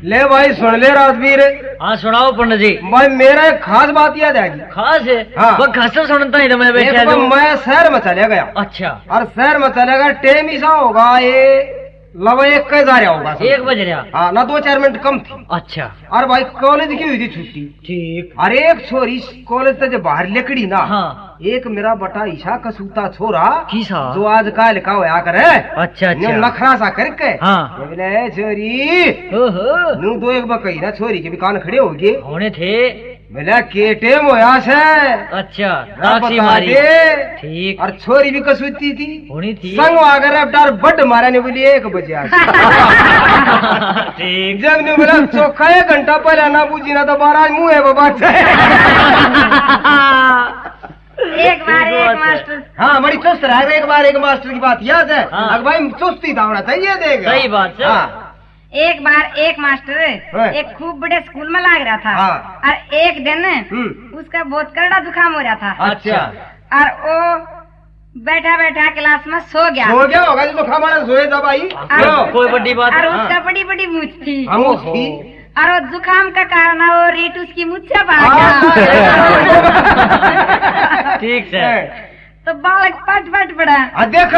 ले भाई सुन ले राजवीर। हाँ सुनाओ पंडित जी। भाई मेरा एक खास बात याद आएगी। खास है? हाँ। वो खासा सुनता ही तो मैं बैठा तो मैं शहर में चले गया। अच्छा। और शहर में चले गया, टाइम ऐसा होगा ये लगभग 1 जा रहा होगा। 1 बज रहा। हाँ ना 2-4 मिनट कम थी। अच्छा। और भाई कॉलेज की हुई थी छुट्टी। ठीक। और एक छोरी कॉलेज से जब बाहर निकली ना। हाँ। एक मेरा बटा ईशा कसूता छोरा किसा जो आज काल का होया करे। अच्छा अच्छा। नखरा सा करके। हाँ। बोले छोरी ओहो नू 2-1 बकई ना छोरी के भी कान खड़े हो गए होने थे। बोले के टेम होया से। अच्छा राक्षी मारी। ठीक। और छोरी भी कसूती थी होनी थी। संग अगर अब डार बड मारा ने बोली 1 बजे आज। ठीक। जब ने बोला चौखा 1 घंटा पहले ना पूछी ना तो 12 मुँह है बाबा। एक बार एक मास्टर। हाँ बड़ी चुस्त रहा। एक बार एक मास्टर की बात याद है। हाँ। भाई चुस्ती दावड़ा चाहिए देगा। सही बात है। हाँ। एक बार एक मास्टर एक खूब बड़े स्कूल में लाग रहा था। हाँ। और एक दिन उसका बहुत कड़ा जुकाम हो रहा था। अच्छा। और वो बैठा बैठा क्लास में सो गया होगा जो खाना सोए जब आई। कोई बड़ी बात। और उसका बड़ी बड़ी मूछ थी। थी और वो जुकाम का कारण वो रीट उसकी मुच्छा पा ठीक है। तो बालक पट पट पड़ा। देख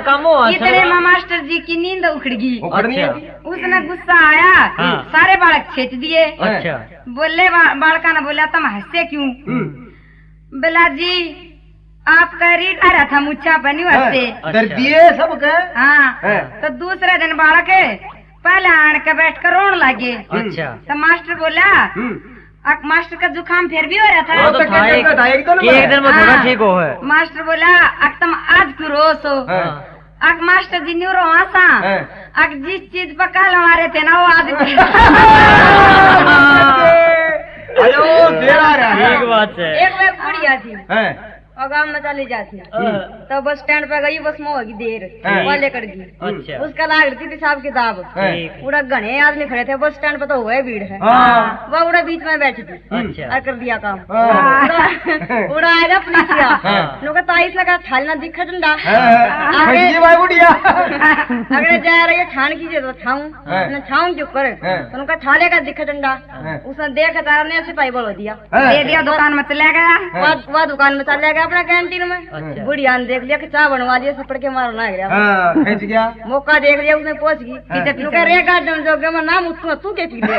काम हुआ। इतने में मास्टर जी की नींद उखड़ गई। अच्छा। उसने गुस्सा आया। हाँ। सारे बालक छेच दिए। अच्छा। बोले बालका ने बोला तुम हंसते क्यों? बोला जी आपका रीट आ रहा था मुच्छा बनी हंसते। दिए सब के। हाँ। तो दूसरे दिन बालक पहले आन के बैठ कर रोन लगे। अच्छा। तो मास्टर बोला मास्टर का जुकाम फिर भी हो रहा था। तो था एक दिन में थोड़ा ठीक हो है। मास्टर बोला तुम आज क्यों रो सो? मास्टर जी न्यू रो हंसा। जिस चीज पर कल हमारे थे ना वो आज ठीक बात है। एक बार बुढ़िया थी और गाँव में चली जाती तो बस स्टैंड पे गई, बस में होगी देर वहाँ लेकर गई। अच्छा। उसका लाग रही थी हिसाब किताब। पूरा घने आदमी खड़े थे, बस स्टैंड पे तो हुआ भीड़ है। वो उड़ा बीच में बैठी थी। अच्छा। और कर दिया काम। उड़ा आएगा पुलिसिया लोग ताईस लगा थालना दिखा डंडा। अगर जा रही है छान कीजिए तो छाऊं छाऊं क्यों करे तो उनका थाले का दिखा डंडा। उसने देखा था ने सिपाही बोल दिया दे दिया, दुकान में चला गया। वह दुकान में चला गया अपना कैंटीन में। अच्छा। बुढ़िया ने देख लिया कि चाय बनवा दिया, सपड़ के मारना गया। खिंच गया मौका देख लिया, उसने पहुंच गई। रेगा जोगे में नाम तू के पी लिया।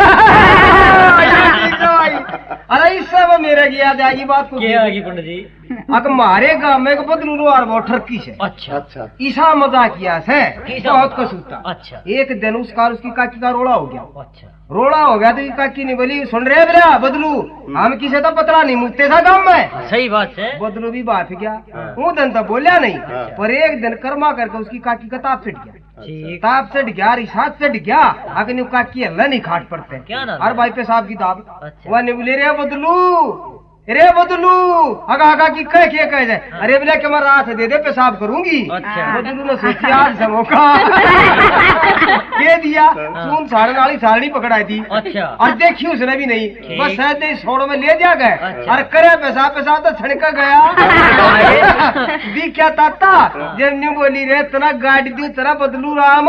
अरे इससे वो मेरे की याद आएगी बात को। क्या आएगी पंडित जी? हमारे गाँव में बदलू और वो ठरकी से। अच्छा अच्छा। ईसा मजाक किया से बहुत कसूता। अच्छा। एक दिन उसकी काकी का रोड़ा हो गया। अच्छा। रोड़ा हो गया तो काकी ने बोली सुन रहे बेरा बदलू हम किसे तो पतला नहीं मुझते था गाँव में। सही बात है। बदलू भी बात गया वो दिन तो बोलिया नहीं। पर एक दिन कर्मा करके उसकी काकी का ताप चढ़ गया। ताप चढ़ गया, रिसात चढ़ गया। अगर काकी हल्ला नहीं खाट पड़ते क्या ना और भाई पेशाब की ताप। अच्छा। वह ने बोले रे बदलू आगा की कह जाए। अरे बोले कि मैं रात दे दे पेशाब करूंगी। अच्छा। बदलू ने सोची आज मौका दे दिया। सुन साड़ी पकड़ाई थी। अच्छा। और देखी उसने भी नहीं, बस शायद सोड़ो में ले जा गए। अच्छा। और करे पेशाब तो छड़का गया। दी क्या ताता जब न्यू बोली रे तना गाड़ी दी तेरा बदलू राम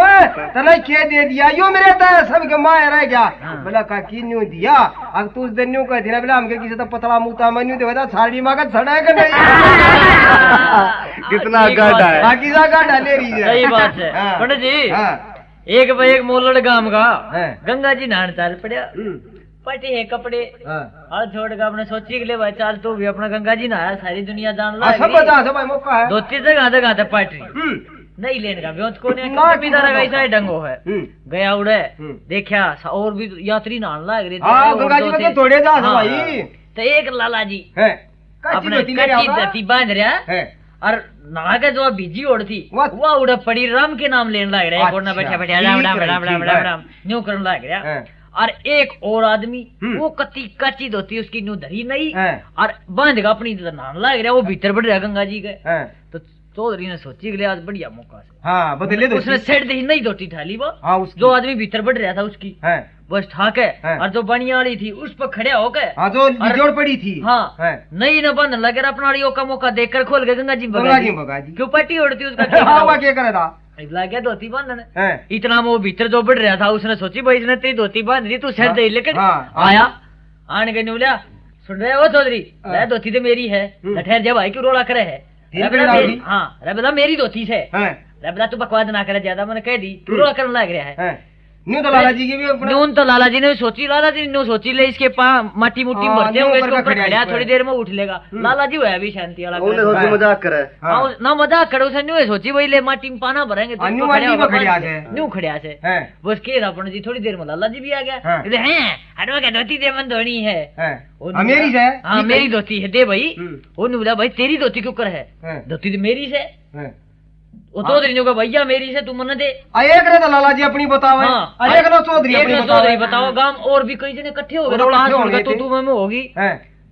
तना क्या दे दिया यो मेरे सब के माँ रह गया। बोला काकी न्यू दिया। अब तू उस दिन न्यू कह दिया बोला हमके किसी तो पतला मुँह मनु देखा साड़ी माँ का छड़ा है नहीं। कितना गाढ़ा है। बाकी गाढ़ा ले रही है। सही बात है पंडित जी। एक भाई एक मोलड़ गांव का गंगा जी नहाने चाल पड़ा। पटे है कपड़े और छोड़ के अपने सोची के लिए भाई चाल तू भी अपना गंगा जी नहाया सारी दुनिया जान ला। सब मौका है। 2-3 जगह पार्टी नहीं लेने का व्योत को नहीं डंगो है गया उड़े देखा और भी यात्री नहाने लग रहे थोड़े जा भाई। तो एक लाला जी अपने कच्ची धरती बांध रहा है और नहा के जो बीजी ओढ़ थी वह उड़ा पड़ी राम के नाम लेने लग रहा है। बैठा बैठा राम राम राम राम राम राम न्यू करने लग रहा। और एक और आदमी वो कच्ची धोती उसकी न्यू धरी नहीं और बांध का अपनी नहाने लग रहा। वो भीतर बढ़ रहा गंगा जी के। तो चौधरी ने सोची के आज बढ़िया मौका से बदले उसने सेट दी नहीं धोती ठाली वो जो आदमी भीतर बढ़ रहा था उसकी बस ठाके और जो बनिया वाली थी उस पर खड़े होकर जो जोड़ पड़ी थी। हाँ नहीं न बंद लगे अपना का मौका देखकर खोल के गंगा जी क्यों पट्टी ओढ़ती उसका क्या करे था। लग गया धोती बांधने। इतना वो भीतर जो बढ़ रहा था उसने सोची भाई इसने तेरी धोती बांध दी तू सर दे लेकर आया आने के बोलिया सुन रहे हो चौधरी धोती तो मेरी है ठहर जा भाई क्यों रोड़ा करे है हाँ बोला मेरी धोती से बोला तू बकवास ना करे ज्यादा मैंने कह दी तू रोड़ा करने लग रहा है। न्यू तो लाला जी की भी न्यून तो लाला जी ने सोची लाला जी ने सोची ले इसके माटी मुट्टी भरते होंगे इसको खड़ा थोड़ी देर में उठ लेगा। लाला जी है भी शांति वाला मजाक करे ना मजाक करो उसे न्यू सोची वही ले माटी में पाना भरेंगे न्यू खड़िया से बस के अपन जी थोड़ी देर में लाला जी भी आ गया हटवा के धोती दे मन धोनी है मेरी से हाँ मेरी धोती है दे भाई वो बोला भाई तेरी धोती क्यों कर है धोती तो मेरी से वो चौधरी ने कहा भैया मेरी से तू मन दे एक रे तो लाला जी अपनी बताओ एक नो चौधरी बताओ गांव और भी कई जने इकट्ठे हो गए तो तू में होगी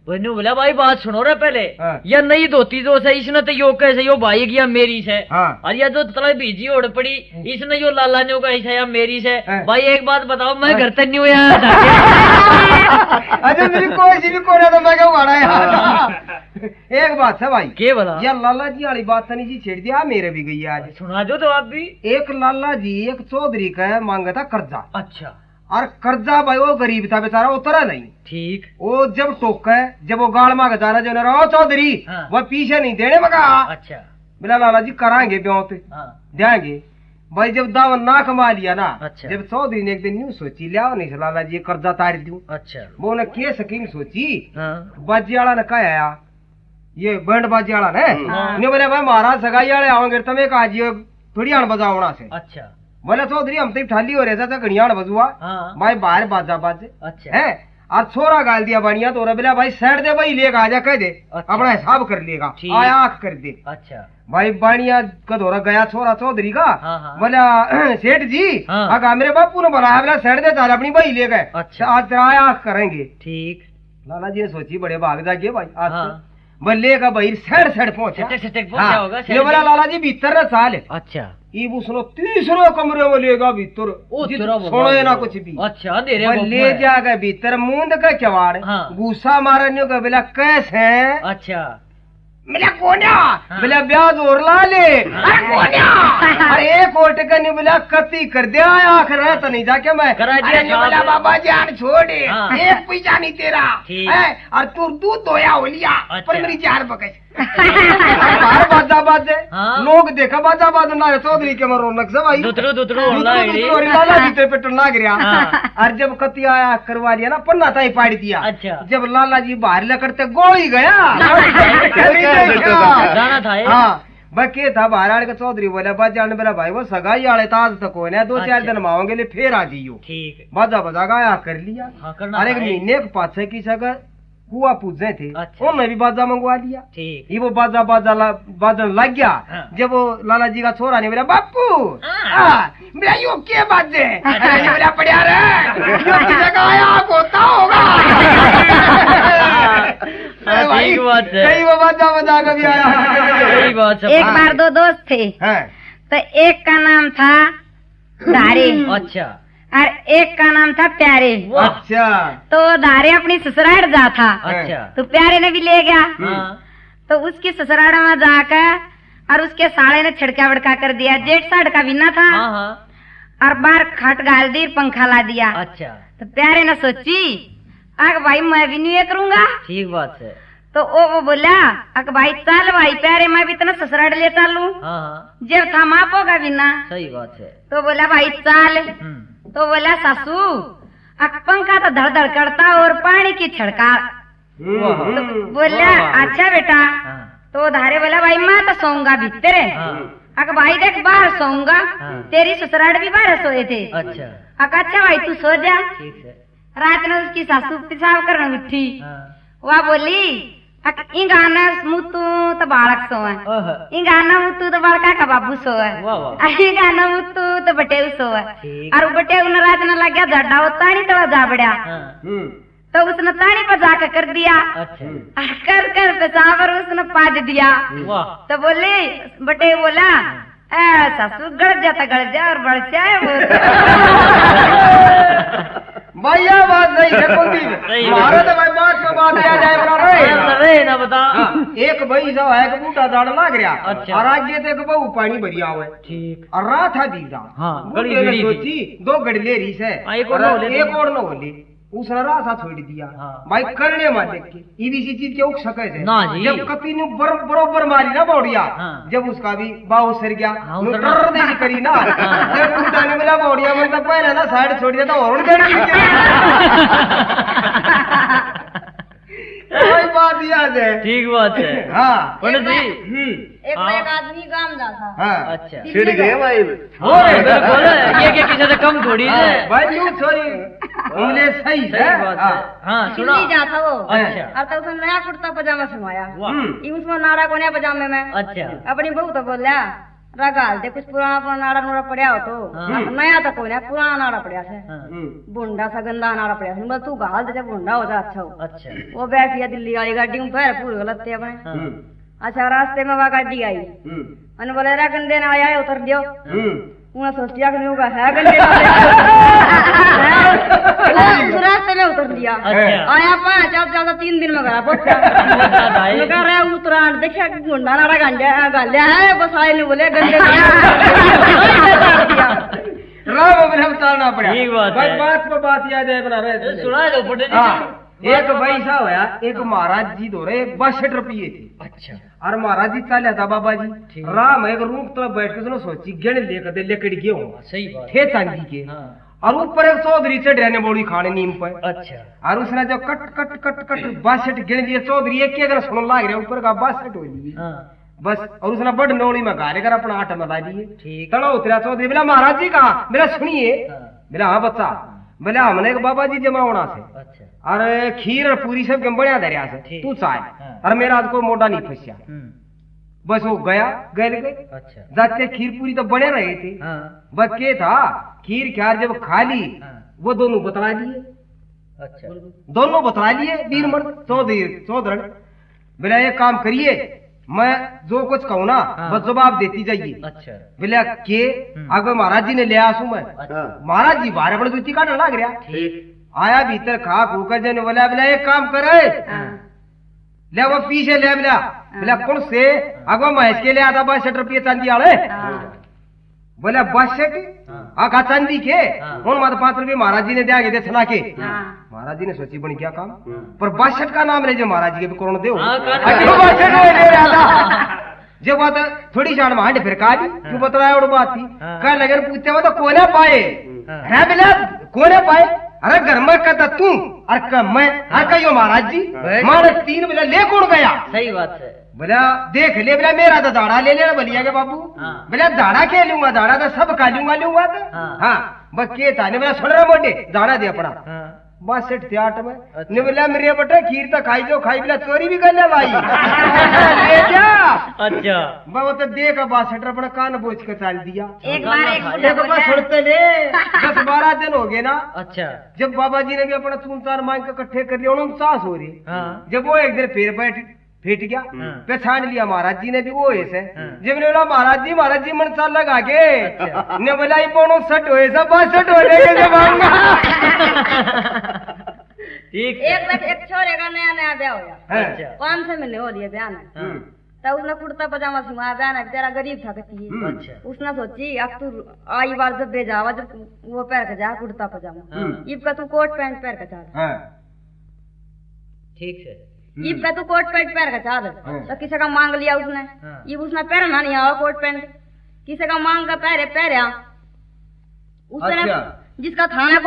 बहनू बोला भाई बात सुनो रे पहले या नहीं धोती जो से इसने तो यो कैसे यो भाई गया मेरी से और या जो तला बीजी ओढ़ पड़ी इसने यो लाला ने कहा या मेरी से भाई एक बात बताओ मैं घर तक नहीं हुआ अच्छा मेरी कोई सी भी कोने तो मैं क्या उगाड़ा यार एक बात है भाई के बोला यार लाला जी वाली बात नहीं जी छेड़ दिया मेरे भी गई आज सुना दो तो आप भी। एक लाला जी एक चौधरी का मांगा था कर्जा। अच्छा और कर्जा भाई वो गरीब था बेचारा उतरा नहीं ठीक वो जब टोका है जब वो गाड़ मांग जा रहा जो चौधरी वो पीछे नहीं देने मगा। अच्छा बोला लाला जी कराएंगे ब्याह पे देंगे भाई जब दावन ना कमा लिया ना। अच्छा। जब चौधरी ने एक दिन न्यू सोची लिया नहीं लाला जी कर्जा तार दूं। अच्छा वो ने के सकीन सोची बाजी वाला ने कहा ये बैंड बाजी वाला ने बोले भाई महाराज सगाई वाले आओगे तमें कहा जी थोड़ी अण बजावना से। अच्छा बोले चौधरी हम तो ठाली हो रहे था घड़ियाण बजुआ भाई बाहर बाजा बाजे। अच्छा है और छोरा गाल दिया बढ़िया तो बोला भाई साइड दे भाई लेगा आजा कह दे। अच्छा। अपना हिसाब कर लेगा आया आंख कर दे। अच्छा भाई बाणिया का धोरा गया छोरा चौधरी का बोला सेठ जी अगर मेरे बापू ने बनाया बोला साइड दे चाल अपनी भाई ले गए। अच्छा आज तेरा आया आंख करेंगे। ठीक लाला जी ने सोची बड़े भाग जाइए भाई आज बल्ले का भाई साइड साइड पहुंचा ये बोला लाला जी भीतर न साल। अच्छा उसने तीसरे कमरे में लेगा भीतर सोने ना कुछ भी। अच्छा ले जाकर भीतर मूंद का चवाड़ गुस्सा मारने का बोला कैसे। अच्छा मिला कोन्या बोला ब्याज और ला ले एक ओट का नहीं बोला कती कर दिया आखिर तो नहीं जाके मैं बोला बाबा जान छोड़ एक पैसा नहीं तेरा और तू दूध धोया हो लिया पर मेरी जान पकड़ बाजा बाजे लोग देखा बाजा बाज ना चौधरी के मरो रौनक से भाई लाला जी पे टना गिरा और जब कती आया करवा लिया ना पन्ना ताई पाड़ दिया। अच्छा जब लाला जी बाहर लकड़ते गोली गया जाना था हाँ बके था बाहर आने का चौधरी बोला बाजा ने बोला भाई वो सगाई आले ताज तक हो 2-4 दिन माओगे ले फिर आ जियो। ठीक बाजा बजा गाया कर लिया। अरे एक महीने के पाछे की सगा कुआ पूछे थे। अच्छा। उन्होंने भी बाजा मंगवा लिया। ठीक ये वो बाजन लग गया। जब वो लाला जी का छोरा ने बोला बापू मेरा यो के बाजे मेरा पड़िया होता होगा ठीक बात है कई वो बाजा बजा कभी आया। एक बार दो दोस्त थे तो एक का नाम था धारे। अच्छा और एक का नाम था प्यारे। अच्छा तो धारे अपनी ससुराल जा था। अच्छा तो प्यारे ने भी ले गया। तो उसकी ससुराल में जाकर और उसके साले ने छिड़का वड़का कर दिया। जेठ साढ़ का बिना था और बाहर खट गाल दी पंखा ला दिया। अच्छा तो प्यारे ने सोची अग भाई मैं भी नहीं करूंगा। ठीक बात है। तो वो बोला अक भाई चल भाई प्यारे मैं भी इतना ससुराल ले चलू जब था माप होगा बिना। सही बात है। तो बोला भाई चल। तो बोला सासू पंखा तो धड़ धड़ करता और पानी की छड़का। तो बोला अच्छा बेटा। तो धारे बोला भाई मैं तो सोऊंगा भीतर। अक भाई देख बाहर सोऊंगा तेरी ससुराल भी बाहर सोए थे। अच्छा भाई तू सो जा। रात में उसकी सासू पेशाब करने उठी। वह बोली इंगाना मुतू तो बालक सोए इंगाना मुतू तो बालका का बाबू सोए इंगाना मुतू तो बटेऊ सोए और बटेऊ न रात न लग गया झड्डा वो तानी तो जा बढ़िया। तो उसने तानी पर जाकर कर दिया। कर कर पेशाब और उसने पाद दिया। तो बोले बटेऊ बोला सासू गड़ जा और बढ़ जाए वो भैया बात नहीं है कुलदीप मारो तो भाई बात पे बात आ जाए बना रे ना बता एक भाई जो है कि बूटा दाड़ लाग रहा अच्छा। और आगे देख बहु पानी भरिया हुआ है ठीक और रात था दीदा हाँ, बूटे गड़ी ने गिरी सोची 2 गड़ी ले रही से हाँ, एक और न होले एक और न होले उसने रासा छोड़ दिया हाँ। भाई करने मत देख के ये भी चीज के उठ सके थे ना जी। जब कपी ने बरोबर मारी ना बौड़िया हाँ। जब उसका भी बाहु सर गया हाँ, नु उतरना। टर दे करी ना हाँ। जब उठाने मिला बौड़िया मन तब पहले ना साइड छोड़ दिया तो और देने लग कोई बात याद है ठीक बात है हाँ पंडित जी एक हाँ। एक आदमी गांव जाता हाँ अच्छा छिड़ गए भाई हो रे बिल्कुल ये क्या किसी से कम थोड़ी है भाई यूं छोरी हमने सही है सही बात है हाँ सुना दिल्ली जाता वो अच्छा और तो उसने नया कुर्ता पजामा सिलवाया वाह ये उसमें नाड़ा को नया पजामे में अच्छा अपनी बहू तो बोलिया रगाल दे कुछ पुराना नाड़ा नूड़ा पड़ा हो तो हाँ। नया तो कोई ना पुराना नाड़ा पड़ा है हाँ, बुंडा सा गंदा नाड़ा पड़ा है बोला तू गाल दे जब बुंडा हो जा अच्छा हो अच्छा वो बैठी दिल्ली वाली गाड़ी में पैर पूरे गलत थे अपने हाँ, अच्छा रास्ते में वह गाड़ी आई मैंने बोला रे गंदे ना आया है, उतर दियो उन्हें सोचिया कि नहीं होगा है गंदे उस रास्ते में उतर दिया अच्छा। आया 5 ज्यादा 3 दिन में गया पहुंचा मैं कह रहा उतरान देखिए गुंडा नारा गालिया है बस आए नहीं बोले गंदे राम अपने उतारना पड़ा ठीक बात भाई है। बात पे बात याद है बना रहे सुना दो पंडित जी हाँ एक भाई सा होया एक महाराज जी दो रहे 62 रुपये थे अच्छा और महाराज जी चाले था बाबा जी ठीक। राम एक रूम तो बैठ के सुनो सोची गण लेकर दे लेकर गए हो सही बात थे चांदी के हाँ और ऊपर एक चौधरी चढ़ रहने बोली खाने नीम पर अच्छा और उसने जो कट कट कट कट 62 गिन लिए चौधरी एक अगर सुन लाग रहा ऊपर का 62 हो लिए हाँ बस और उसने बड़ नौड़ी में गाले कर अपना आटा में दिए ठीक तड़ा उतरा चौधरी बोला महाराज जी कहा मेरा सुनिए हाँ बोला हाँ बच्चा बोला हमने एक बाबा जी जमा होना से अच्छा और खीर और पूरी सब के बढ़िया दरिया से ठीक। तू चाहे हाँ। और मेरा आज को मोटा नहीं फंसिया बस वो गया गए अच्छा जाते खीर पूरी तो बने रहे थे हाँ बस के था खीर ख्यार जब खा ली हाँ वो दोनों बतला लिए अच्छा दोनों बतला लिए वीर मर्द चौधरी बोला एक काम करिए मैं जो कुछ कहूँ ना हाँ। बस जवाब देती जाइए अच्छा बोला के आगे महाराज जी ने ले आसू मैं अच्छा महाराज जी बारह बड़े जूती काटने लग रहा ठीक आया भीतर खा खूकर जन बोला बोला एक काम करे ले वो पीछे ले बोला बोला कौन से आगो महेश के ले आता 62 रुपये चांदी आले बोला 62 हाँ का चांदी के हाँ। कौन मात्र 5 रुपये महाराज जी ने दिया दे छना के हाँ। महाराज जी ने सोची बनी क्या काम पर 62 का नाम ले जो महाराज जी के भी कौन दे हाँ, कर- 62 ले रहा था जब बात थोड़ी जान मांड फिर कहा दी क्यों बतलाया और बात थी हाँ। कह लगे पूछते हो तो कोने पाए हाँ। है बोला कोने पाए अरे घर में कहता तू और का मैं और कहियो महाराज जी बस। मारे 3 बोला ले कौन गया सही बात है बोला देख ले बोला मेरा तो दाड़ा ले लेना बलिया के बाबू हाँ। बोला दाड़ा के लूंगा दाड़ा तो सब का लूंगा तो हाँ। हाँ बस के था ने बोला सुन रहा मोटे दाड़ा दे अपना हाँ 62 में अच्छा। ने बोला मेरे बेटे खीर तो खाई जो खाई बोला चोरी भी कर ले भाई ले जा अच्छा वो तो देख 62 अपना कान बोझ के चाल दिया एक बार एक देखो बस छोड़ते ले 10-12 दिन हो गए ना अच्छा जब बाबा जी ने भी अपना चून चार मांग के इकट्ठे कर लिया उन्होंने सास हो रही हाँ जब वो एक दिन फिर बैठ फेट गया हाँ। पहचान लिया महाराज जी ने भी वो ऐसे हाँ। जब ने बोला महाराज जी मन चाल लगा के अच्छा। ने बोला ये पोनो सट होए सब 62 हो जाएगा जब आऊंगा ठीक एक छोरे का नया नया ब्याह हो गया है। अच्छा 5 महीने हो लिए ब्याह में हाँ तब उसने कुर्ता पजामा सिलवाया ब्याह में बेचारा गरीब था कती अच्छा उसने सोची अब तू आई बार जब भेजावा जब वो पहन के जा कुर्ता पजामा हाँ इब का तू कोट पैंट पहन के चल हाँ। ठीक है इब का तू कोट पैंट पहन के चल तो किसी का मांग लिया उसने हाँ। इब उसने पहनना नहीं आवा कोट पैंट किसी का मांग का पहरा उसने अच्छा। जिसका थाना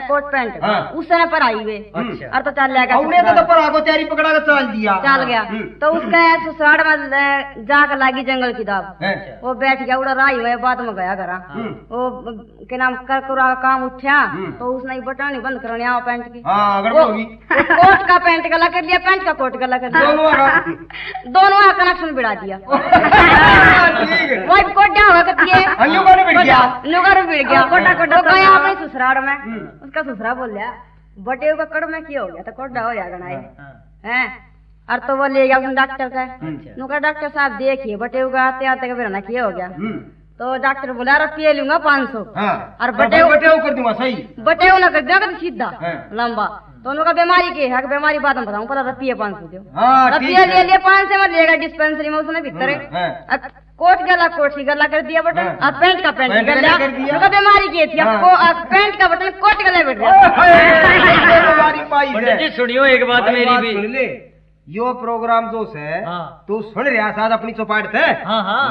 कोट पैंट हाँ। उसने पर आई वे अच्छा और तो चल जाएगा हमने तो पर आगो तैयारी पकड़ा के चाल दिया चल गया तो उसका ससुराल में जाकर लागी जंगल की दाब है। वो बैठ गया उड़ा राई हुए बाद में गया घर वो के नाम करकुरा का काम उठा तो उसने बटन बंद करने आओ पैंट की हाँ वो गड़बड़ होगी कोट का पैंट गला कर लिया पैंट का कोट गला कर दोनों दिया आगा। दोनों का कनेक्शन बिड़ा दिया ठीक है वो कोट क्या होगा कतिये अन्यों का नहीं बिड़ गया नुगर बिड़ गया कोटा कोटा गया अपने ससुराल में उसका ससुरा बोल लिया बटे का कड़ में क्या हो गया तो कोटा हो जाएगा ना हैं और तो वो ले गया डॉक्टर का नुका डॉक्टर साहब देखिए बटे का आते आते का फिर ना क्या हो गया तो डॉक्टर बोला रुपये लूंगा 500 और बटे कर दूंगा सही बटे ना कर दिया कर सीधा लंबा तो उनका बीमारी के है बीमारी बात में बताऊं पता रुपये 500 दो रुपये ले लिए 500 में लेगा डिस्पेंसरी में उसने भीतर अब कोट गला कर दिया बटन अब पैंट का पैंट गला उनका बीमारी की थी आपको पैंट का बटन कोट गला बैठ गया। सुनियो एक बात मेरी भी यो प्रोग्राम जो है तू सुन रहा साथ अपनी चौपाट थे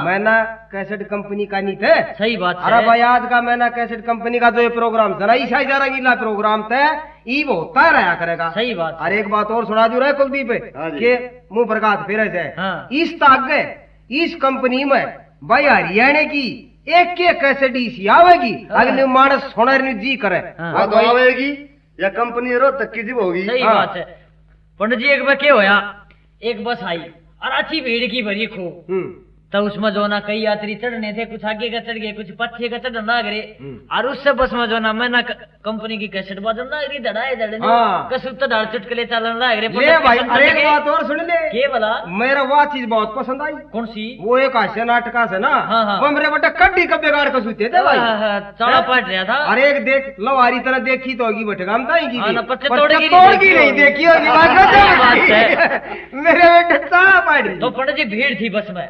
मैना कैसेट कंपनी का नहीं थे सही बात अरे भाई आज का मैना कैसेट कंपनी का जो ये प्रोग्राम था ईसा जा रहा प्रोग्राम थे ई वो होता रहा करेगा। सही बात। अरे एक बात और सुना दू रहे कुलदीप के मुंह प्रकाश फिर से इस ताक इस कंपनी में भाई हरियाणा की एक कैसेट इसी आवेगी अगले मानस सोना जी करे तो आवेगी या कंपनी रो तक की जीव होगी। सही बात है पंडित जी। एक बार क्या होया एक बस आई और अच्छी भीड़ की भरी खूब तो उसमें जो ना कई यात्री चढ़ने थे कुछ आगे का चढ़ गए कुछ पीछे का चढ़ लग रहे और उससे बस में जो ना मैं ना कंपनी की कैसेट बजन लग रही धड़ाए धड़े कसुत तो धड़ चुटकले चलन लग रहे भाई। अरे एक बात और सुन ले के बोला मेरा वह चीज बहुत पसंद आई। कौन सी? वो एक हास्य नाटक से ना वो मेरे बेटा कड्डी का बेगाड़ कसुते थे भाई चौड़ा पट रहा था। अरे एक देख लवारी तरह देखी तो होगी बटेगा हम तोड़ की नहीं देखी होगी मेरे बेटे चौड़ा पट रही तो पंडित जी भीड़ थी बस में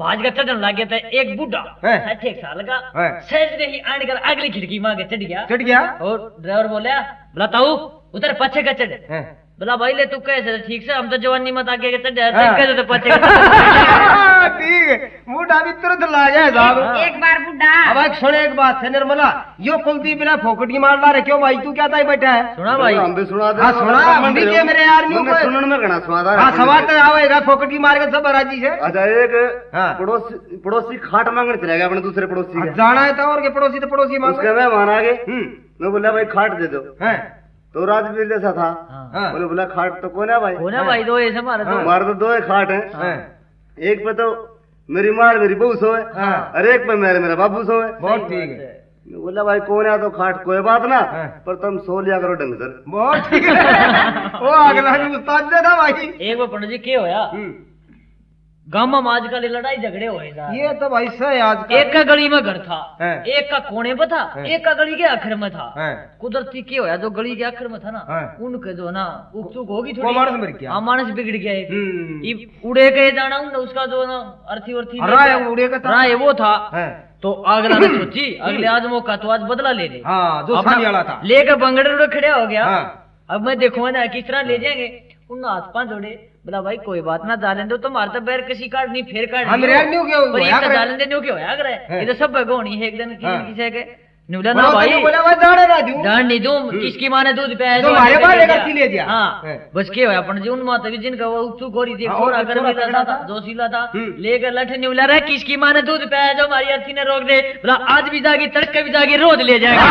भाज का चढ़ने लगे थे एक बुढ़ा 60 साल का सहज ने ही आने कर अगली खिड़की मां के चढ़ गया और ड्राइवर बोला बताऊ उधर पीछे का चढ़ बोला भाई ले तू कैसे ठीक से हम तो जवानी मत आगे चढ़ जाए तो पीछे ठीक है बुढ़ा भी तुरंत ला जाए साहब एक बार बुढ़ा। अब एक सुने एक बात है निर्मला यो कुलदीप बिना फोकट की मार ला रहे क्यों भाई तू क्या था बैठा है सुना भाई हम भी सुना दे सुना हम भी के मेरे यार न्यू सुनने में घना स्वाद हां सवाल तो आवेगा फोकट की मार के सब राजी है। अच्छा एक पड़ोसी खाट मांगने चला गया अपने दूसरे पड़ोसी के जाना है तो और के पड़ोसी तो पड़ोसी मांग उसके मैं वहां आगे मैं बोला भाई खाट दे दो तो राजवीर जैसा था बोले बोला खाट तो कौन है भाई कौन है भाई दो ऐसे हमारे तो दो खाट है एक पे तो मेरी माँ मेरी बहू सो है और एक पे मेरा बाबू सो है। बहुत ठीक है। बोला भाई कौन है तो खाट कोई बात ना पर तुम सो लिया करो ढंग से। बहुत ठीक है वो अगला भी उस्ताद दे था भाई। एक बार पंडित जी क्या होया गांव में आजकल लड़ाई झगड़े हुए ये तो भाई सही आज एक का गली में घर था एक का कोने पे था एक का गली के आखिर में था कुदरती क्या होया जो गली के आखिर में था ना उनके जो ना उकचुक होगी थोड़ी मानस बिगड़ गया उड़े के जाना उसका जो ना अर्थी राय वो था तो अगला ने सोची अगले आज मौका तो आज बदला ले ले लेकर बंगड़े खड़े हो गया। अब मैं देखूंगा ना किस तरह ले जाएंगे उन हाथ पांच जोड़े बोला भाई कोई बात ना डालें दो तुम्हारे तो बैर किसी कार्ड नहीं फेर कार्ड डालें दे क्यों होया करे ये तो सब भगोनी है एक दिन किसी के नुला ना भाई डांड नहीं दूं किसकी माँ ने दूध पिया तुम्हारे बारे का ले दिया। हाँ बस क्या हुआ अपन जी उन माता भी जिनका वो चूक हो रही थी और अगर मिला था जोशीला था लेकर लठ न्यूला रहा किसकी माँ ने दूध पिया जो हमारी अर्थी ने रोक दे बोला आज भी जागी तड़के भी जागी रोज ले जाएगा।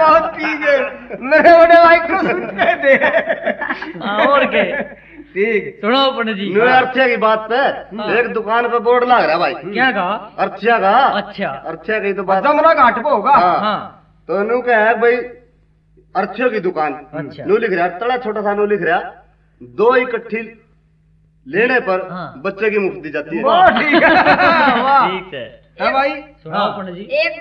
बहुत ठीक है मेरे बड़े भाई को सुनते दे और क्या ठीक सुनो पंडित जी अर्थिया की बात पे एक दुकान पे बोर्ड लग रहा भाई क्या कहा अर्थिया का अच्छा अर्थिया की तो बात जमुना घाट पे होगा तो नू क्या है भाई अर्थियों की दुकान नू लिख रहा तड़ा छोटा सा नू लिख रहा दो इकट्ठी लेने पर बच्चे की मुफ्त दी जाती है। ठीक है भाई सुनो पंडित जी एक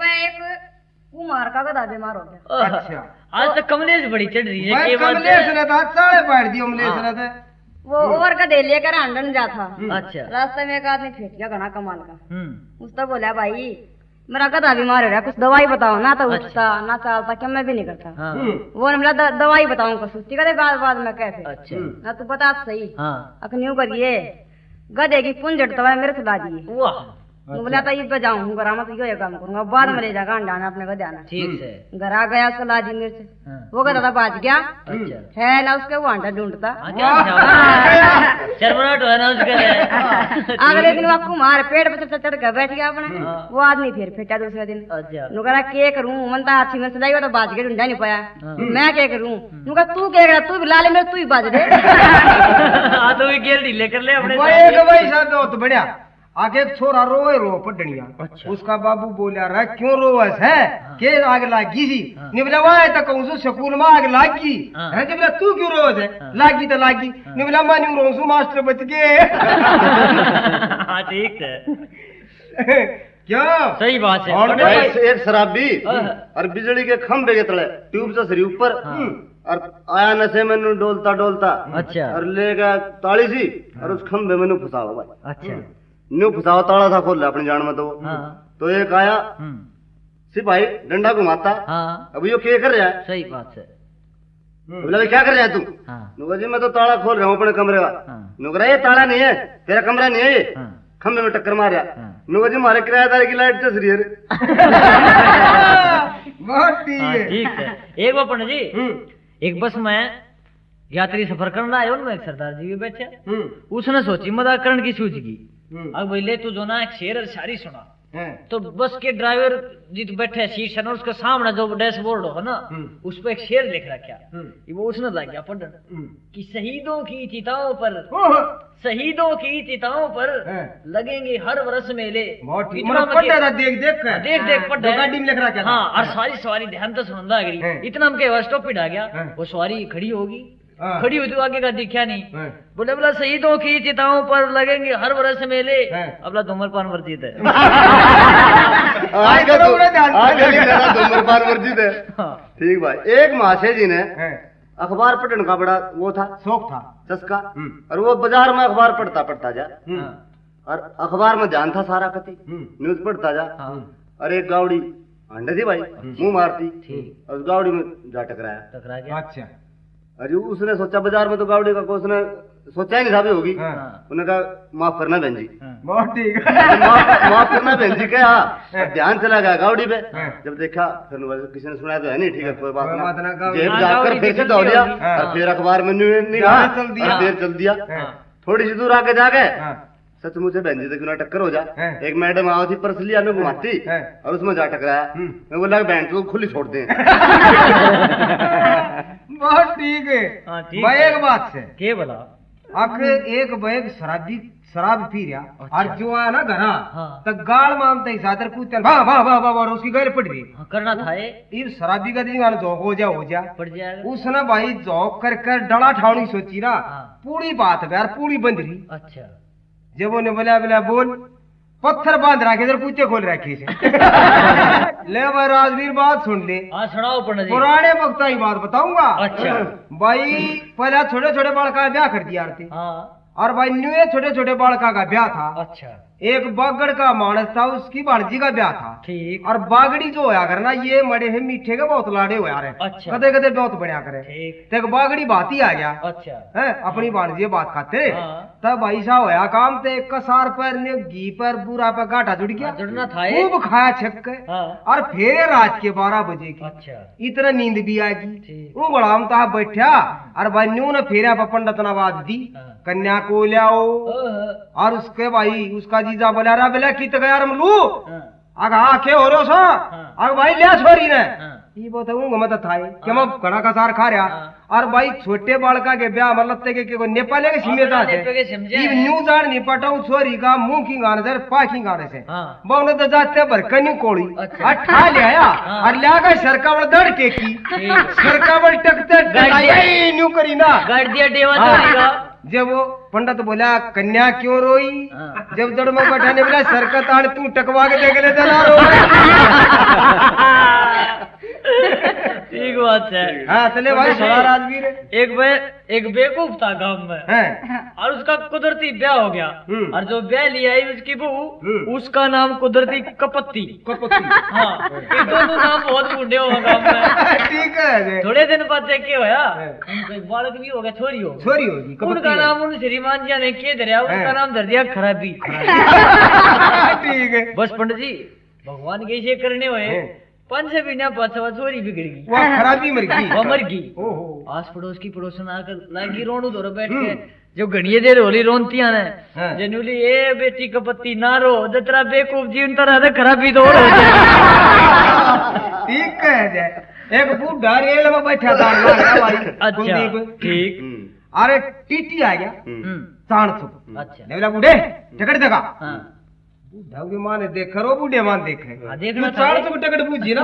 कुमार का गधा बीमार हो गया। अच्छा आज तक कमलेश बड़ी चढ़ रही है कमलेश ने था साढ़े बैठ दी अमलेश ने थे वो और गधे लेकर आंडन जा था। अच्छा रास्ते में एक आदमी फेंक गया घना कमाल का उसने बोला भाई मेरा गधा बीमार हो रहा कुछ दवाई बताओ ना तो उठता ना चलता क्या मैं भी नहीं करता वो बोला दवाई बताऊं कुछ उसकी कहते बाद में कैसे अच्छा ना तू बता सही अखन यूं करिए गधे की पुंजट दवाई मेरे से ला दिए बोला था ये जाऊँ घर में तो ये काम करूंगा बाद में ले जाकर अंडाना अपने को जाना ठीक है घर आ गया उसको ला दी मेरे से वो गधा था बाज गया है ना उसके वो अंडा ढूंढता शर्मनाट है ना उसके अगले दिन वो कुमार पेड़ पे चढ़ कर बैठ गया अपने वो आदमी फिर फेंटा दूसरे दिन नुकरा के करूं मनता अच्छी में सदाई तो बाज के ढूंढा नहीं पाया मैं क्या करूं नुका तू क्या करा तू भी ला ले मेरे तू ही बाज दे तो भी गेल ढीले कर ले अपने भाई साहब तो बढ़िया आगे एक छोरा रोए रो पटनिया उसका बाबू बोला रहा क्यों रोवस है के आग लागी सी निबला वाह तक कहूं स्कूल में आग लागी है जब तू क्यों रोवस है लागी तो लागी निबला मैं न्यू रोसू मास्टर बच गए। हां ठीक है क्यों? सही बात है। और भाई एक शराबी और बिजली के खंभे के तले ट्यूब से सरी ऊपर और आया नशे में डोलता डोलता अच्छा और ले गया ताली सी और उस खंभे में फंसाओ भाई। अच्छा न्यू फंसाओ ताला था खोल अपनी जान में तो एक आया सिपाही डंडा घुमाता। हाँ अब यो क्या कर रहा है? सही बात है। बोला भाई क्या कर रहा है तू? हाँ नुका जी मैं तो ताला खोल रहा हूँ अपने कमरे का। नुकरा ये ताला नहीं है, तेरा कमरा नहीं है, ये खंभे में टक्कर मार रहा। नुका जी हमारे किराएदार की लाइट चल रही है। बहुत ठीक है। ठीक है। एक बार पंडित जी एक बस में यात्री सफर करना आयो ना, एक सरदार जी भी बैठे। उसने सोची मजाक करण की सूझ की। अब बोले तू जो ना एक शेर और शायरी सुना। तो बस के ड्राइवर जी तो बैठे सीट से ना, उसके सामने जो डैशबोर्ड हो ना उस पर एक शेर लिख रखा। वो उसने लग गया पढ़ने कि शहीदों की चिताओं पर, शहीदों की चिताओं पर लगेंगे हर वर्ष मेले। देख देख पढ़ गाड़ी में लिख रखा। हाँ और सारी सवारी ध्यान तो सुन लगी। इतना हम के स्टॉप पे आ गया, वो सवारी खड़ी होगी, खड़ी हुई तो आगे का दिखा नहीं। बोले बोला शहीदों की चिताओं पर लगेंगे हर वर्ष मेले। अबला धूम्रपान वर्जित है। धूम्रपान वर्जित है। ठीक भाई। एक महाशय जी ने अखबार पढ़ने का बड़ा वो था, शौक था, चस्का। और वो बाजार में अखबार पढ़ता जा और अखबार में ध्यान था सारा कति न्यूज पढ़ता जा। और एक गावड़ी अंडे थी भाई, मुंह मारती और उस गावड़ी में जा टकराया। गया। अच्छा। अरे उसने सोचा बाजार में तो गावड़ी का उसने सोचा ही नहीं था भी होगी। उन्होंने कहा माफ करना बहन जी। बहुत ठीक है। माफ करना बहन जी क्या? ध्यान चला गया गावड़ी पे। जब देखा फिर किसी ने सुनाया तो है नहीं, ठीक है कोई बात ना। जेब जाकर फिर से दौड़ लिया और फिर अखबार में नहीं रहा, फिर चल दिया। थोड़ी सी दूर आके जाके सचमुच बहन जी से क्यों टक्कर हो जा। एक मैडम आओ थी पर्स लिया ने घुमाती और उसमें जा टकराया। मैं बोला बहन को खुली छोड़ दे। बहुत ठीक है। भाई एक बात से के बोला आखिर एक बैग शराब पी रहा और जो आया ना घरा तो गाल मामता ही सादर पूछते वाह वाह वाह वाह और उसकी गैर पड़ रही करना था ये शराबी का दिन जोक हो जा पड़ जाएगा। उसने भाई जोक कर डड़ा ठावनी सोची रहा पूरी बात यार पूरी बंद रही। अच्छा। जब उन्हें बोला बोल पत्थर बांध रखे इधर कुत्ते खोल रखे से। ले भाई राजवीर बात सुन ले। सुनाओ पंडित जी। पुराने वक्त की बात बताऊंगा। अच्छा। भाई पहले छोटे छोटे बालका ब्याह कर दिया थे। और भाई न्यू छोटे छोटे बालका का ब्याह था। अच्छा। एक बागड़ का मानस था, उसकी भाणजी का ब्याह था। ठीक। और बागड़ी जो होया करना ये मड़े है मीठे के बहुत लाड़े होया रहे। अच्छा। कदे कदे बहुत बढ़िया करे। ठीक। बागड़ी बात ही आ गया। अच्छा। है अपनी भाणजी बात खाते तब भाई सा होया काम ते कसार पर ने घी पर बुरा पर गाठा जुड़ गया। जुड़ना था खूब खाया छक और फिर रात के 12 बजे की। अच्छा। इतना नींद भी आएगी। वो बड़ा हम तो बैठा और भाई न्यू ने फेरा पर पंडित नवाज दी कन्या को लाओ। और उसके भाई उसका जीजा बोला रहा बोला की गया लू आग आखे हो रहे सो आग भाई लिया छोरी ने ये बताऊंगा मैं था कि मैं घड़ा का सार खा रहा। और भाई छोटे बालका के ब्याह मतलब के नेपाली के सीमेदार न्यू जान नहीं पटाऊ छोरी का मुंह की गाने से पा की गाने से बोने तो जाते भरकनी कोड़ी ठा ले आया और लिया सरकावल दड़ के की सरकावल टकते न्यू करी ना गाड़ दिया डेवा। जब वो पंडित बोला कन्या क्यों रोई, जब जड़ में बैठाने बोला सरकत आड़ तू टकवा के देख ले चला रो। ठीक बात है। हाँ चले भाई सवार राजवीर। एक बेवकूफ था गांव में और उसका कुदरती ब्याह हो गया। और जो ब्याह लिया है उसकी बहू उसका नाम कुदरती कपत्ती। हाँ ये दोनों नाम बहुत बूढ़े हो गांव में। ठीक है। थोड़े दिन बाद देखे होया उनका बालक भी हो गया, छोरी होगी। उनका नाम उन श्रीमान जी ने के धरिया, उसका नाम धर दिया खराबी। ठीक है। बस पंडित जी भगवान के इसे करने हुए 5 महीना 5 छोरी बिगड़ गई, वो खराबी मर गई, वो मर गई। आस पड़ोस की पड़ोसन आकर लागी रोनू दौड़ बैठ के जो घड़िए देर होली रोनतियां ने जनूली ए बेटी कपत्ती ना रो जतरा बेकूफ जीवन तरह खराबी दौड़ हो जाए। ठीक है। एक बूढ़ा रेल में बैठा था भाई। अच्छा ठीक। अरे टीटी आ गया ताण। अच्छा बोला बूढ़े टिकट देगा बूढ़ा की माँ ने देख करो बूढ़े माँ देखे हाँ, देखना तू चार तो टिकट पूछी ना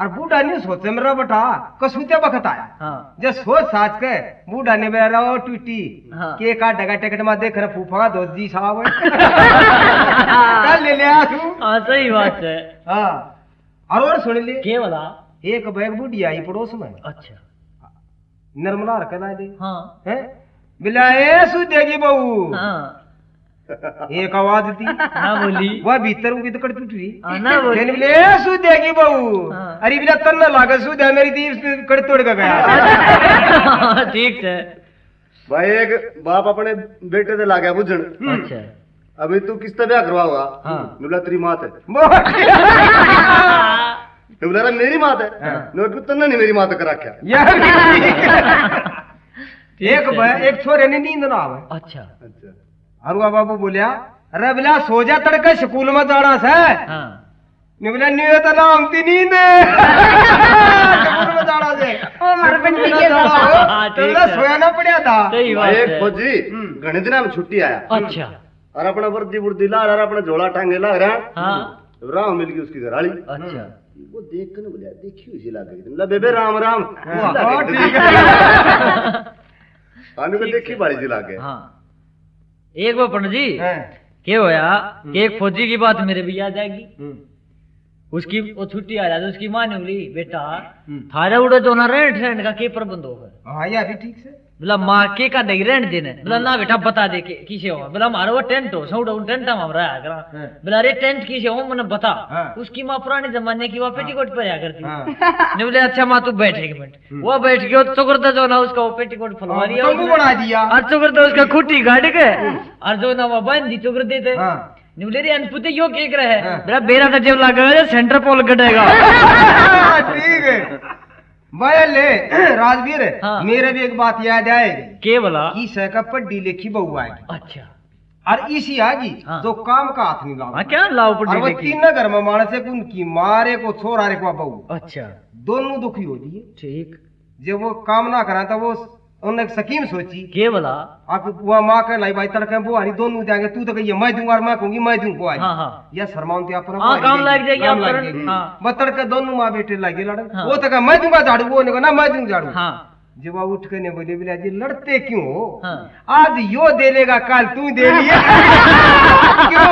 और बूढ़ा नहीं सोचे मेरा बटा कसुते बखत आया हाँ। जब सोच साच के बूढ़ा ने मेरा वो टूटी हाँ। के का डगा टिकट में देख रहा फूफा दो जी साहब कल ले ले आ तू हाँ सही बात है। हाँ और सुन ले के वाला एक बैग बूढ़ी आई पड़ोस में अच्छा निर्मला रखना दे हाँ हैं बिलाए सु देगी बहू हाँ एक आवाज थी ना बोली वह भीतर की तो कड़ टूट रही हाँ, ना बोली कहने बोले सु देगी बहू हाँ। अरे बिना तन ना लागे सु दे मेरी दी कड़ तोड़ के गया ठीक है। भाई एक बाप अपने बेटे से लागे बुझण अच्छा अभी तू किस तरह करवाओगा हाँ। बोला तेरी मात है हाँ। बोला मेरी मात है हाँ। तन्ना नहीं मेरी मात करा क्या यार एक छोरे ने नींद ना आवे अच्छा अच्छा अरुआ बाबू बोलिया अरे बिला सो जा तड़के स्कूल में जाना से हाँ ने बोला नहीं तो ना हमती नींद स्कूल में जाना से ओ मार बंदी के हाँ, तो ठीक बोला है। सोया ना पड़िया था सही बात एक है। फौजी घने दिन में छुट्टी आया अच्छा और अपना वर्दी बुर्दी ला रहा अपना झोला टांगे ला रहा हाँ राम मिल गई उसकी घराली अच्छा वो देख कर बोला देखी उसी लागे बोला बेबे राम राम हाँ, ठीक है आने को देखी बाड़ी जी लागे हाँ एक बार पंडित जी हैं, क्या होया कि एक फौजी की बात मेरे भी याद आएगी हम्म, उसकी वो छुट्टी आ जाती उसकी माँ ने बोली बेटा थारे उड़े तो ना रहन ठहरने का के प्रबंध होगा हाँ यार भी ठीक से बोला माँ के का नहीं रहने देने बोला ना बेटा बता दे के किसे हो बोला हमारा वो टेंट हो सौड़ा टेंट हम रहा करा हाँ। बोला अरे टेंट किसे हो मैंने बता हाँ। उसकी माँ पुराने जमाने की वो पेटीकोट पहना करती हाँ। ने बोले अच्छा माँ तू बैठ एक मिनट वो बैठ गया चुकरता जो ना उसका वो पेटीकोट फलवा दिया तंबू बना दिया और चुकरता उसका खुट्टी गाड़ के और जो ना वो बांध दी चुकर देते हाँ। निवले अनपुते यो केक रहे हाँ। मेरा बेरा का जब लगा सेंटर पोल कटेगा ठीक है भाई ले राजवीर हाँ। मेरे भी एक बात याद आएगी के बोला की सह पढ़ी लिखी बहू आएगी अच्छा और इसी आगी हाँ। तो काम का हाथ नहीं हाँ लाओ क्या लाओ और वो पड़ी तीन घर में मानस है कि उनकी मारे को छोरा रे को बहू अच्छा दोनों दुखी हो दिए ठीक जब वो काम ना करा तो वो उन्होंने स्कीम सोची के बोला आप वह माँ कह लाई भाई तड़के वो हरी दोनों जाएंगे तू तो कहिए मैं दूंगा और मैं कहूंगी मैं दूंगा हाँ हाँ या शर्माऊं ते अपन हाँ, काम लग जाएगी, आप करन, हाँ। मैं तड़के दोनों माँ बेटे लगे लड़न हाँ। वो तो कहा मैं दूंगा झाड़ू वो नहीं कहा ना मैं दूंगा झाड़ू हाँ जब वह उठ के ने बोले बिला जी लड़ते क्यों हो हाँ। आज यो दे लेगा कल तू दे लिया क्यों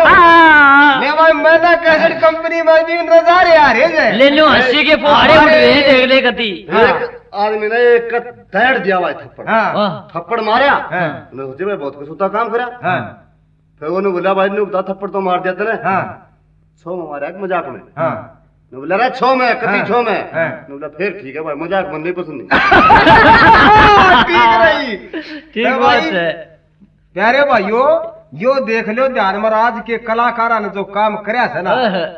मैं भाई मैंने कैसेट कंपनी में भी नजारे आ रहे हैं ले लो हंसी के फुहारे उड़ रहे हैं देख ले कती एक आदमी ने एक का धैड़ दिया हुआ है थप्पड़ हाँ वाह थप्पड़ मारा हाँ। उन्हें सोचे मैं बहुत कुछ होता काम करा हाँ फिर उन्होंने बोला भाई ने बता थप्पड़ तो मार दिया तेने हाँ 100 में मारा एक मजाक में हाँ ने बोला रे 6 में कति हाँ। 6 में हाँ। ने बोला फिर ठीक है भाई मजाक मन नहीं पसंद नहीं ठीक रही ठीक तो बात भाई, है प्यारे भाइयों यो देख लो ध्यान महाराज के कलाकारा ने जो काम करया है ना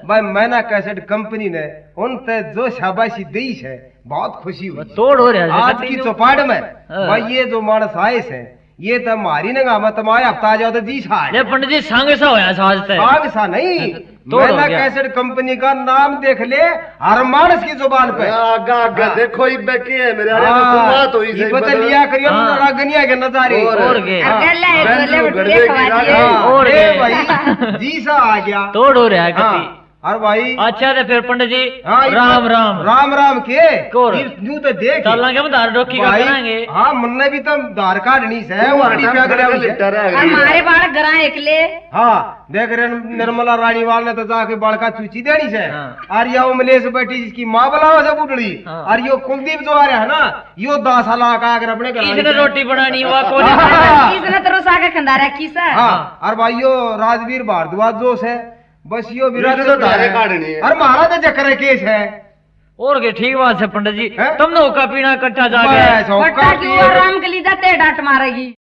भाई मैना कैसेट कंपनी ने उन ते जो शाबाशी दी है बहुत खुशी हुई तोड़ हो रहा है आज की चौपाट में भाई ये जो मानस आए है ये तो मारी नगा मत माया हफ्ता जाओ तो जी सा ले पंडित जी संग सा होया साज ते आग सा नहीं तोड़ हो मैना गया। कैसेट कंपनी का नाम देख ले हर मानस की जुबान पे आगा आगा हाँ। देखो इब्बे की है मेरे अरे शुरुआत हुई ये बता लिया करियो हाँ। ना गनिया के नजारे और के हाँ। और और के। भाई जी सा आ गया तोड़ हो रहा है कती हाँ। और भाई अच्छा तो फिर पंडित जी हाँ, ये राम राम राम राम के कोर। यूं तो देख चलना के धार डोकी का भाई, कराएंगे हाँ मुन्ने भी तो धार काटनी से वो उल्टी हटा पे अगले लिट्टा उसे। रहा हमारे बाल गरा एकले हाँ देख रहे निर्मला रानीवाल ने तो जाके बड़का चूची देनी से हाँ। और यो उमलेश बेटी जिसकी माँ बुलावा से बुढ़ड़ी हाँ। और यो कुलदीप जो आ रहा है ना यो 10 लाख आकर अपने घर किसने रोटी बनानी हुआ कौन हाँ। किसने तो रोसा के खंदारा किसा हाँ और भाई यो राजवीर भारद्वाज जोश है बस यो विराट तो धारे काटनी है। और महाराज चक्कर केस है और के ठीक बात है पंडित जी हैं? तुमने ओका पीना इकट्ठा जाके बस, औकात बट्टा की ये है। राम के लिए जाते डांट मारेगी